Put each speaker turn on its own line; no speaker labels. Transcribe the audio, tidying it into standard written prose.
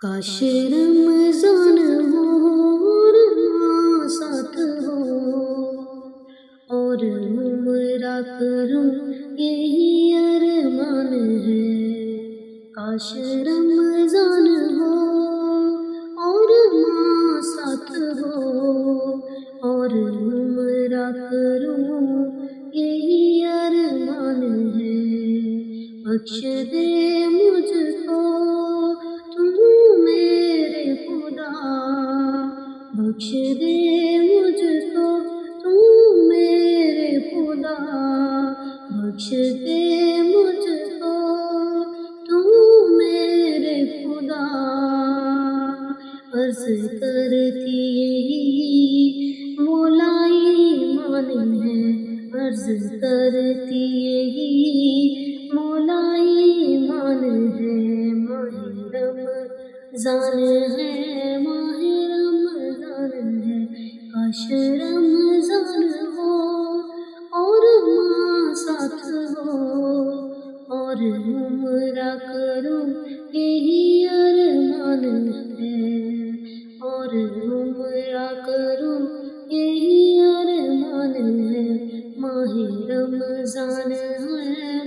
کاش رمضان ہو اور ماں ساتھ ہو اور عمرہ کروں یہی ارمان ہے۔ کاش رمضان ہو اور ماں ساتھ ہو اور عمرہ کروں یہی ارمان ہے۔ بخش دے مجھ کو میرے خدا، بخش دے مجھ کو میرے خدا، بخش دے مجھ کو میرے خدا۔ عرض کرتی یہی مولا ایمان ہے، عرض کرتی یہی مولا ایمان ہے۔ ماہ رمضان ہے، ماہ رمضان ہے، کاش رمضان ہو اور ماں ساتھ ہو اور عمرہ کروں یہی ارمان ہے، اور عمرہ کروں یہی ارمان ہے۔ ماہ رمضان ہے،